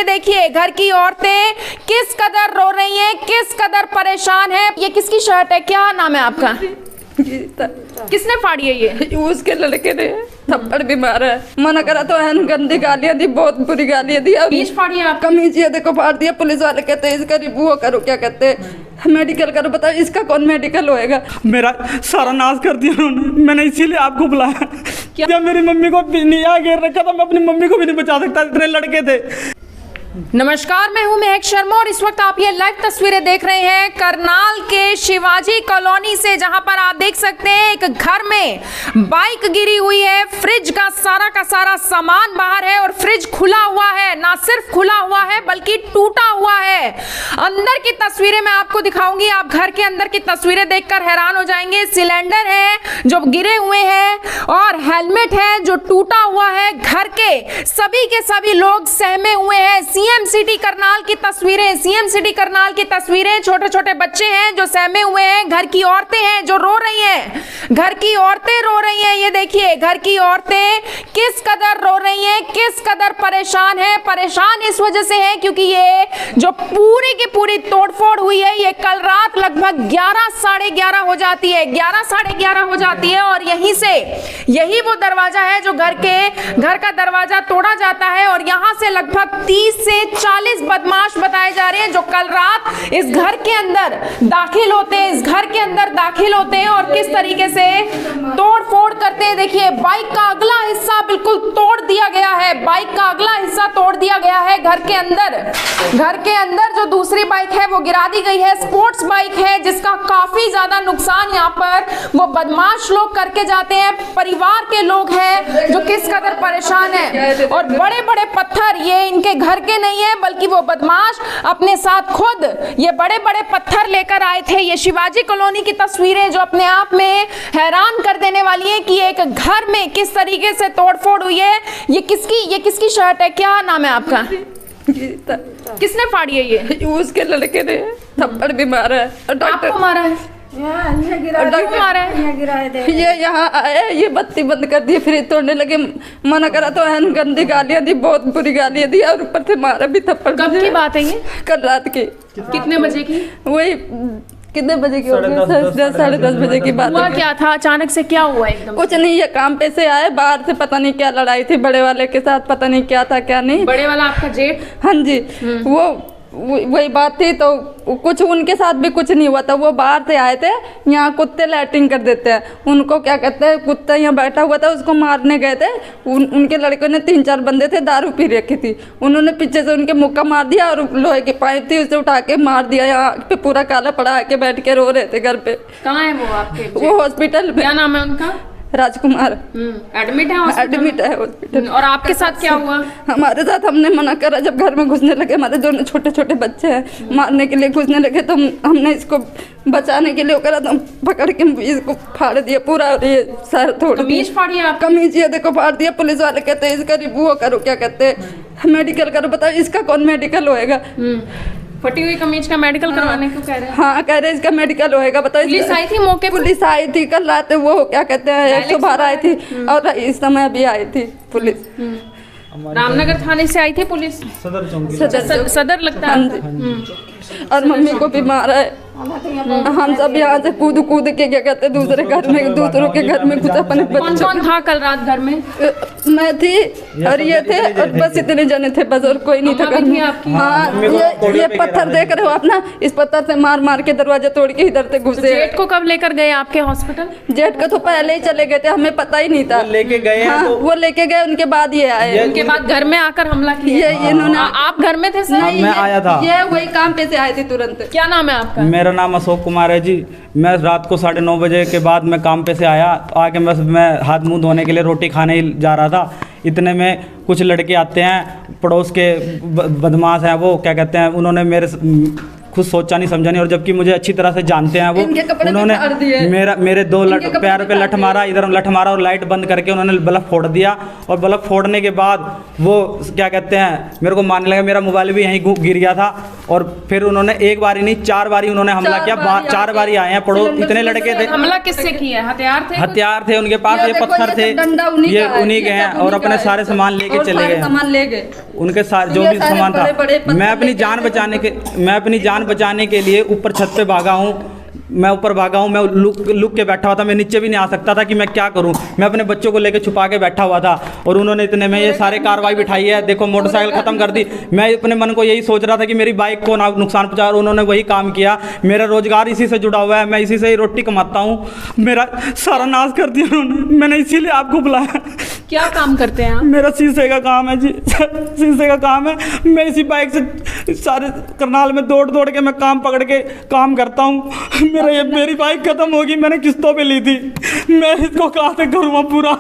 देखिए घर की औरतें किस कदर रो रही हैं, किस कदर परेशान है। ये किसकी शर्ट है, क्या नाम है आपका? किसने फाड़ी है ये? उसके लड़के ने थप्पड़ भी मारा है। मना करा तो एन गंदी गालियां दी, बहुत बुरी गालियां दी। कमीज फाड़ी है आपका? कमीज ये देखो फाड़ दिया। पुलिस वाले कहते हैं इसका वो करो, क्या कहते हैं, मेडिकल करो। बताओ इसका कौन मेडिकल होएगा? मेरा सारा नाश कर दिया उन्होंने। मैंने इसीलिए आपको बुलाया। क्या मेरी मम्मी को निया घेर रखा था, मैं अपनी मम्मी को भी नहीं बचा सकता, इतने लड़के थे। नमस्कार, मैं हूं महक शर्मा और इस वक्त आप ये लाइव तस्वीरें देख रहे हैं करनाल के शिवाजी कॉलोनी से, जहां पर आप देख सकते हैं एक घर में बाइक गिरी हुई है, फ्रिज का सारा सामान बाहर है और फ्रिज खुला हुआ है। ना सिर्फ खुला हुआ है बल्कि टूटा हुआ है। अंदर की तस्वीरें मैं आपको दिखाऊंगी, आप घर के अंदर की तस्वीरें देखकर हैरान हो जाएंगे। सिलेंडर है जो गिरे हुए हैं और हेलमेट है जो टूटा हुआ है। घर के सभी लोग सहमे हुए हैं। सीएम सिटी करनाल की तस्वीरें, सीएम सिटी करनाल की तस्वीरें। छोटे छोटे बच्चे हैं जो सहमे हुए हैं, घर की औरतें हैं जो रो रही हैं, घर की औरतें रो रही हैं। ये देखिए घर की औरतें किस कदर रो रही हैं, किस कदर परेशान है। परेशान इस वजह से है क्योंकि ये जो पूरी की पूरी तोड़फोड़ हुई है ये कल रात लगभग 11 साढ़े 11 हो जाती है, 11 साढ़े 11 हो जाती है और यही वो दरवाजा है जो घर का दरवाजा तोड़ा जाता है और यहाँ से लगभग 30 से 40 बदमाश बताए जा रहे हैं जो कल रात इस घर के अंदर दाखिल होते हैं, और किस तरीके से तोड़ फोड़ करते हैं। देखिए बाइक का अगला हिस्सा बिल्कुल तोड़ दिया गया है, बाइक का अगला हिस्सा तोड़ दिया गया है। घर के अंदर जो दूसरी बाइक है वो गिरा दी गई है, स्पोर्ट्स बाइक है जिसका काफी ज्यादा नुकसान यहाँ पर वो बदमाश लोग करके जाते हैं। परिवार के लोग हैं जो किस कदर परेशान है और बड़े बड़े पत्थर, ये इनके घर के नहीं है बल्कि वो बदमाश अपने साथ खुद ये बड़े बड़े पत्थर लेकर आए थे। ये शिवाजी कॉलोनी की तस्वीरें जो अपने आप में हैरान कर देने वाली है कि एक घर में किस तरीके से तोड़फोड़ हुई है। ये किसकी शर्ट है, क्या नाम है आपका? किसने फाड़ी है ये? उसके लड़के ने थप्पड़ भी मारा है। आपको मारा है? ये यहाँ आए, ये बत्ती बंद कर दी, फ्रिज तोड़ने लगे। मना करा तो एन गंदी गालियां दी, बहुत बुरी गालियां दी और ऊपर से मारा भी थप्पड़। कब की बात है ये? कल रात की। कितने बजे की? वही कितने बजे की? 10 साढ़े 10 बजे की बात। हुआ क्या था, अचानक से क्या हुआ एकदम? कुछ नहीं, ये काम पे से आए, बाहर से पता नहीं क्या लड़ाई थी बड़े वाले के साथ, पता नहीं क्या था क्या नहीं। बड़े वाला आपका जेठ? हाँ जी, वही बात थी। तो कुछ उनके साथ भी कुछ नहीं हुआ था। वो बाहर से आए थे, यहाँ कुत्ते लैट्रिन कर देते हैं, उनको क्या कहते हैं, कुत्ता यहाँ बैठा हुआ था उसको मारने गए थे। उनके लड़कों ने 3-4 बंदे थे, दारू पी रखी थी, उन्होंने पीछे से उनके मुक्का मार दिया और लोहे की पाइप थी उसे उठा के मार दिया। यहाँ पे पूरा काला पड़ा के बैठ के रो रहे थे घर पे। कहाँ है वो आपके? वो हॉस्पिटल में। क्या नाम है उनका? राजकुमार। एडमिट है हॉस्पिटल। और आपके साथ क्या हुआ? हमारे साथ हमने मना करा, जब घर में घुसने लगे, हमारे दोनों छोटे छोटे बच्चे हैं, मारने के लिए घुसने लगे तो हमने इसको बचाने के लिए करा, तो पकड़ के इसको फाड़ दिया पूरा और ये सर तोड़ दिया। कमीज फाड़ी है आपका? कमीज ये देखो फाड़ दिया। पुलिस वाले कहते हैं इसका वो करो, क्या कहते हैं, मेडिकल करो। बताओ इसका कौन मेडिकल होएगा? फटी हुई कमीज का मेडिकल करवाने को कह रहे हैं? हाँ कह रहे हैं इसका मेडिकल होएगा। बताओ पुलिस आई थी मौके पर? पुलिस आई थी कल रात, वो क्या कहते हैं 112 आई थी और इस समय अभी आई थी पुलिस। रामनगर थाने से आई थी पुलिस? सदर लगता है। और मम्मी को भी मारा है। हम सब यहाँ से कूद के क्या कहते हैं दूसरों के घर में कुछ अपने बच्चों। कौन था कल रात घर में? मैं थी और ये थे और बस इतने जने थे बस, और कोई नहीं था घर में। हाँ ये पत्थर देख रहे हो अपना, इस पत्थर से मार के दरवाजा तोड़ के इधर से घुसे। जेठ को कब लेकर गए आपके हॉस्पिटल? जेठ को तो पहले ही चले गए थे, हमें पता ही नहीं था। लेके गए? हाँ वो लेके गए, उनके बाद ये आए। उनके बाद घर में आकर हमला किया? इन्होंने। आप घर में थे? मैं आया था, ये वही काम पे से आए थे तुरंत। क्या नाम है आपका? मेरा नाम अशोक कुमार है जी। मैं रात को 9:30 बजे के बाद मैं काम पे से आया, आके मैं हाथ मुंह धोने के लिए रोटी खाने ही जा रहा था। इतने में कुछ लड़के आते हैं, पड़ोस के बदमाश हैं वो, क्या कहते हैं, उन्होंने मेरे खुद सोचा नहीं समझा नहीं, और जबकि मुझे अच्छी तरह से जानते हैं वो। इनके कपड़े भी उन्होंने फाड़ दिए। मेरे दो इनके कपड़े पैर भी पे फाड़ लठ दिए। मारा, इधर लठ मारा और लाइट बंद करके उन्होंने बल्ब फोड़ दिया। और बल्ब फोड़ने के बाद वो क्या कहते हैं, मेरे को मारने लगा। मेरा मोबाइल भी यहीं गिर गया था। और फिर उन्होंने एक बार ही नहीं 4 बार उन्होंने हमला किया। 4 बार आए हैं पड़ो, इतने लड़के थे। हमला किससे किया है? हथियार थे उनके पास, ये ये देखो, पत्थर ये थे, सब डंडा उन्हीं ये का है, उन्हीं के ये हैं। सब और उन्हीं अपने का सारे है। सामान लेके और चले सारे गए। सामान ले गए। उनके साथ जो ये भी सारे सामान था, बड़े-बड़े पत्थर मैं अपनी लेके जान आए थे। बचाने के लिए ऊपर छत पे भागा हूँ। मैं ऊपर भागा हूँ, मैं लुक के बैठा हुआ था, मैं नीचे भी नहीं आ सकता था कि मैं क्या करूँ। मैं अपने बच्चों को लेके छुपा के बैठा हुआ था। और उन्होंने इतने में ये सारे कार्रवाई बिठाई है। देखो मोटरसाइकिल ख़त्म कर दी। मैं अपने मन को यही सोच रहा था कि मेरी बाइक को ना नुकसान पहुँचा, और उन्होंने वही काम किया। मेरा रोजगार इसी से जुड़ा हुआ है, मैं इसी से ही रोटी कमाता हूँ। मेरा सारा नाश कर दिया उन्होंने। मैंने इसीलिए आपको बुलाया। क्या काम करते हैं आप? मेरा शीशे का काम है जी, शीशे का काम है। मैं इसी बाइक से सारे करनाल में दौड़ के मैं काम पकड़ के काम करता हूँ। मेरी बाइक खत्म होगी, मैंने किस्तों पे ली थी। मैं इसको कहाँ से करूँगा पूरा?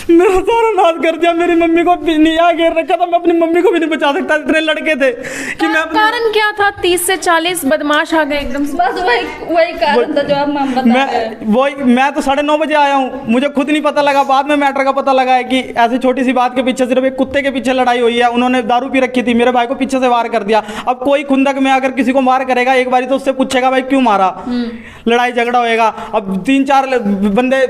मेरा सारा नाश कर दिया। मेरी मम्मी को भी नहीं आ घेर रखा था, मैं अपनी मम्मी को भी नहीं बचा सकता। इतने लड़के थे कि मैं कारण क्या था? 30 से 40 बदमाश आ गए एकदम से। बस वही कारण था जो आप बता रहे। मैं तो 9:30 बजे आया हूँ। मुझे खुद नहीं पता लगा, बाद में मैटर का पता लगा है कि ऐसी छोटी सी बात के पीछे सिर्फ एक कुत्ते के पीछे लड़ाई हुई है। उन्होंने दारू पी रखी थी, मेरे भाई को पीछे से वार कर दिया। अब कोई खुंदक में अगर किसी को मार करेगा एक बारी तो उससे पूछेगा भाई क्यों मारा, लड़ाई झगड़ा होएगा। अब 3-4 बंदे,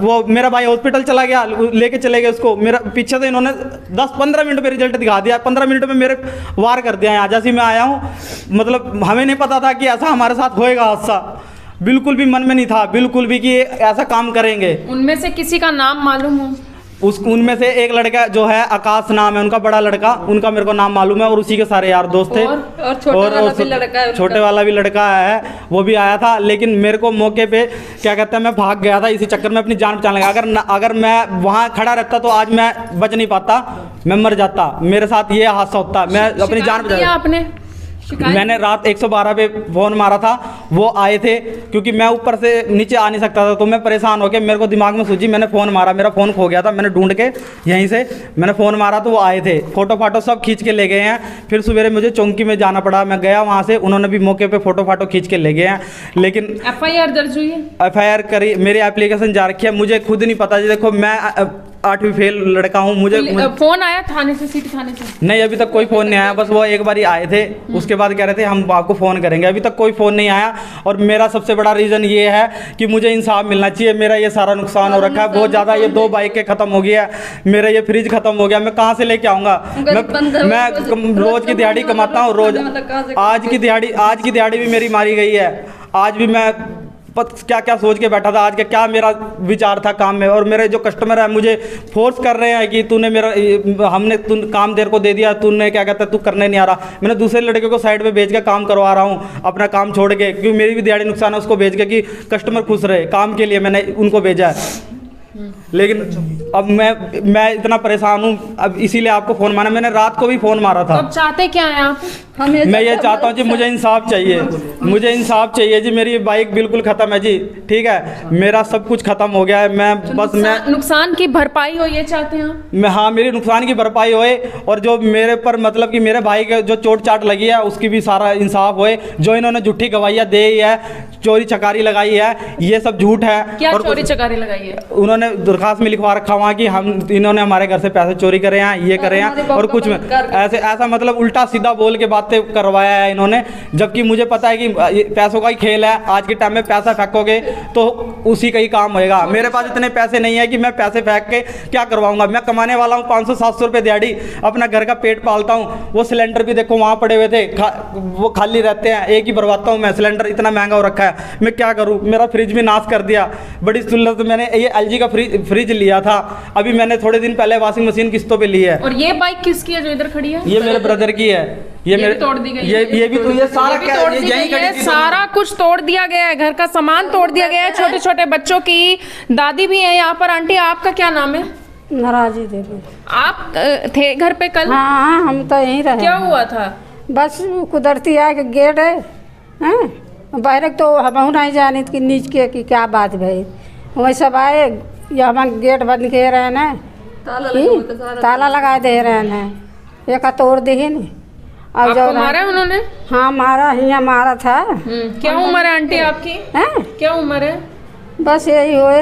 वो मेरा भाई हॉस्पिटल चला गया, लेके चले गए उसको। मेरा पीछे से इन्होंने 10-15 मिनट में रिजल्ट दिखा दिया। 15 मिनट में मेरे वार कर दिया। यहाँ जैसे मैं आया हूँ, मतलब हमें नहीं पता था कि ऐसा हमारे साथ होएगा हादसा। बिल्कुल भी मन में नहीं था, बिल्कुल भी कि ऐसा काम करेंगे। उनमें से किसी का नाम मालूम हो? उनमें से एक लड़का जो है आकाश नाम है उनका, बड़ा लड़का, उनका मेरे को नाम मालूम है। और उसी के सारे यार दोस्त थे। और छोटे वाला भी लड़का है, वो भी आया था। लेकिन मेरे को मौके पे क्या कहते हैं, मैं भाग गया था इसी चक्कर में, अपनी जान बचाने लगा। अगर मैं वहाँ खड़ा रहता तो आज मैं बच नहीं पाता, मैं मर जाता। मेरे साथ ये हादसा होता, मैं अपनी जान बचा। आपने मैंने रात 112 पे फ़ोन मारा था, वो आए थे। क्योंकि मैं ऊपर से नीचे आ नहीं सकता था, तो मैं परेशान हो गया। मेरे को दिमाग में सूझी, मैंने फ़ोन मारा, मेरा फ़ोन खो गया था। मैंने ढूंढ के यहीं से मैंने फ़ोन मारा तो वो आए थे। फ़ोटो सब खींच के ले गए हैं। फिर सवेरे मुझे चौंकी में जाना पड़ा, मैं गया वहाँ से, उन्होंने भी मौके पर फ़ोटो खींच के ले गए हैं। लेकिन FIR दर्ज हुई है? FIR करी, मेरी एप्लीकेशन जा रखी है। मुझे खुद नहीं पता जी। देखो मैं 8वीं फेल लड़का हूँ। मुझे फ़ोन आया थाने से, सिटी थाने से? नहीं, अभी तक कोई फ़ोन नहीं आया। बस वो एक बार ही आए थे, उसके बाद कह रहे थे हम आपको फ़ोन करेंगे। अभी तक कोई फ़ोन नहीं आया। और मेरा सबसे बड़ा रीज़न ये है कि मुझे इंसाफ मिलना चाहिए। मेरा ये सारा नुकसान हो रखा है बहुत ज़्यादा। ये 2 बाइकें ख़त्म हो गया, मेरा ये फ्रिज ख़त्म हो गया। मैं कहाँ से लेके आऊँगा? मैं रोज़ की दिहाड़ी कमाता हूँ, रोज़। आज की दिहाड़ी भी मेरी मारी गई है। आज भी मैं क्या क्या सोच के बैठा था, आज का क्या मेरा विचार था काम में। और मेरे जो कस्टमर है मुझे फोर्स कर रहे हैं कि तूने तू काम देर को दे दिया, तूने क्या कहता है तू करने नहीं आ रहा। मैंने दूसरे लड़के को साइड पे भेज के काम करवा रहा हूँ, अपना काम छोड़ के, क्योंकि मेरी भी दिहाड़ी नुकसान है। उसको भेज के कि कस्टमर खुश रहे, काम के लिए मैंने उनको भेजा है। लेकिन अब मैं इतना परेशान हूँ, अब इसीलिए आपको फ़ोन मारा। मैंने रात को भी फ़ोन मारा था। तो अब चाहते क्या हैं आप? मैं ये चाहता हूँ जी, मुझे इंसाफ चाहिए, मुझे इंसाफ चाहिए जी। मेरी बाइक बिल्कुल ख़त्म है जी, ठीक है, मेरा सब कुछ ख़त्म हो गया है। मैं नुकसान की भरपाई हो, ये चाहते हैं? हाँ, मेरी नुकसान की भरपाई होए। और जो मेरे पर मतलब कि मेरे भाई के जो चोट चाट लगी है उसकी भी सारा इंसाफ होए। जो इन्होंने झूठी गवाहियाँ दी है, चोरी चकारी लगाई है, ये सब झूठ है। क्या चोरी चकारी लगाई है? उन्होंने दरखास्त में लिखवा रखा वहाँ कि इन्होंने हमारे घर से पैसे चोरी करे हैं, ये करे हैं, और कुछ में ऐसा मतलब उल्टा सीधा बोल के बातें करवाया है इन्होंने। जबकि मुझे पता है कि पैसों का ही खेल है। आज के टाइम में पैसा फेंकोगे तो उसी का ही काम होएगा। मेरे पास इतने पैसे नहीं है कि मैं पैसे फेंक के क्या करवाऊंगा। मैं कमाने वाला हूँ 500-700 रुपये दिहाड़ी, अपना घर का पेट पालता हूँ। वो सिलेंडर भी देखो वहाँ पड़े हुए थे, वो खाली रहते हैं, एक ही भरवाता हूँ मैं। सिलेंडर इतना महंगा हो रखा है, मैं क्या करूँ? मेरा फ्रिज भी नाश कर दिया। बड़ी सुल्लत, मैंने ये LG का फ्रिज लिया था, अभी मैंने थोड़े दिन पहले वॉशिंग मशीन किस्तों पे ली है। और ये बाइक किसकी है जो इधर खड़ी है? ये मेरे ब्रदर की है। ये मेरे तोड़ दी गई, ये भी तो ये सारा क्या ये सारा कुछ तोड़ दिया गया है, घर का सामान तोड़ दिया गया है। छोटे छोटे बच्चों की दादी भी है यहाँ पर। आंटी, आपका क्या नाम है? नाराजी देवी। आप थे घर पे कल? हाँ, हम तो यहीं रहे। क्या हुआ था? बस कुदरती आए कि गेट है, बाहर तो हम नहीं जाने कि नीच के कि क्या बात भाई। वही सब आए, ये हम गेट बंद किए रहे न, ताला लगा दे रहे हैं, एक तोड़ दी नहीं। और आपको मारा है उन्होंने? हाँ मारा, हियाँ मारा था। क्या उम्र है आंटी आपकी? हैं? क्या उम्र है? बस यही हुए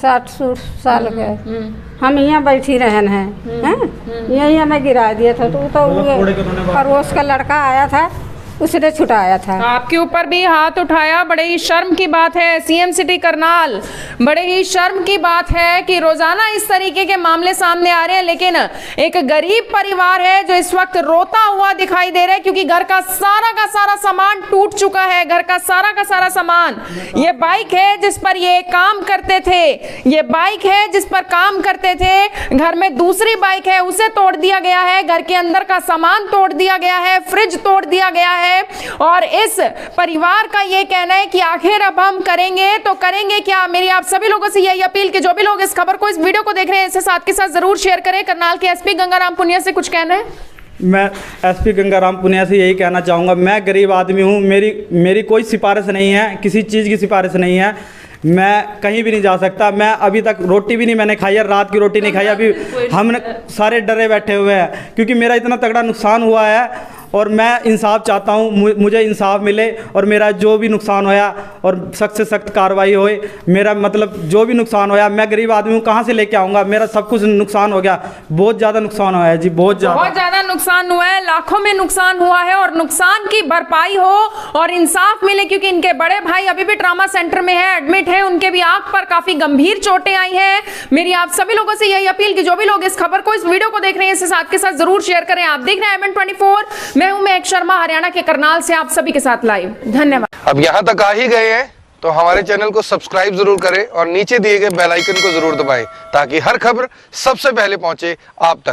60 साल के। हम यहाँ बैठी रहन हैं, यही हमें गिरा दिया था। तो पड़ोस का लड़का आया था, उसने छुटाया था। आपके ऊपर भी हाथ उठाया, बड़े ही शर्म की बात है सीएम सिटी करनाल। बड़े ही शर्म की बात है कि रोजाना इस तरीके के मामले सामने आ रहे हैं, लेकिन एक गरीब परिवार है जो इस वक्त रोता हुआ दिखाई दे रहा है क्योंकि घर का सारा सामान टूट चुका है। घर का सारा सामान, ये बाइक है जिस पर ये काम करते थे, ये बाइक है जिस पर काम करते थे। घर में दूसरी बाइक है, उसे तोड़ दिया गया है। घर के अंदर का सामान तोड़ दिया गया है, फ्रिज तोड़ दिया गया है। और इस परिवार का ये कहना है कि आखिर अब हम करेंगे तो करेंगे क्या। मेरी आप सभी लोगों से यही अपील कि जो भी लोग इस खबर को, इस वीडियो को देख रहे हैं, इसे साथ के साथ जरूर शेयर करें। करनाल के एसपी गंगाराम पुनिया से कुछ कहना है? मैं एसपी गंगाराम पुनिया से यही कहना चाहूँगा, मैं गरीब आदमी हूँ, मेरी कोई सिफारिश नहीं है, किसी चीज़ की सिफारिश नहीं है। मैं कहीं भी नहीं जा सकता। मैं अभी तक रोटी भी नहीं मैंने खाई है, रात की रोटी नहीं खाई। अभी हम सारे डरे बैठे हुए हैं क्योंकि मेरा इतना तगड़ा नुकसान हुआ है और मैं इंसाफ चाहता हूँ, मुझे इंसाफ मिले और मेरा जो भी नुकसान होया और सख्त से सख्त कार्रवाई होए। मेरा मतलब जो भी नुकसान होया, मैं गरीब आदमी हूँ, कहाँ से लेके आऊँगा? मेरा सब कुछ नुकसान हो गया, बहुत ज़्यादा नुकसान हुआ है जी, बहुत ज़्यादा नुकसान हुआ है, लाखों में नुकसान हुआ है। और नुकसान की भरपाई हो और इंसाफ मिले क्योंकि इनके बड़े भाई अभी भी ट्रॉमा सेंटर में है, एडमिट है। उनके भी आंख पर काफी गंभीर चोटें आई हैं। मेरी आप सभी लोगों से यही अपील कि जो भी लोग इस खबर को, इस वीडियो को देख रहे हैं, इसे साथ के साथ जरूर शेयर करें। आप देख रहे हैं IMN24, मैं हूं महक शर्मा, हरियाणा के करनाल से आप सभी के साथ लाइव। धन्यवाद। अब यहाँ तक आ ही गए हैं तो हमारे चैनल को सब्सक्राइब जरूर करें और नीचे दिए गए बेल आइकन को जरूर दबाएं ताकि हर खबर सबसे पहले पहुंचे आप तक।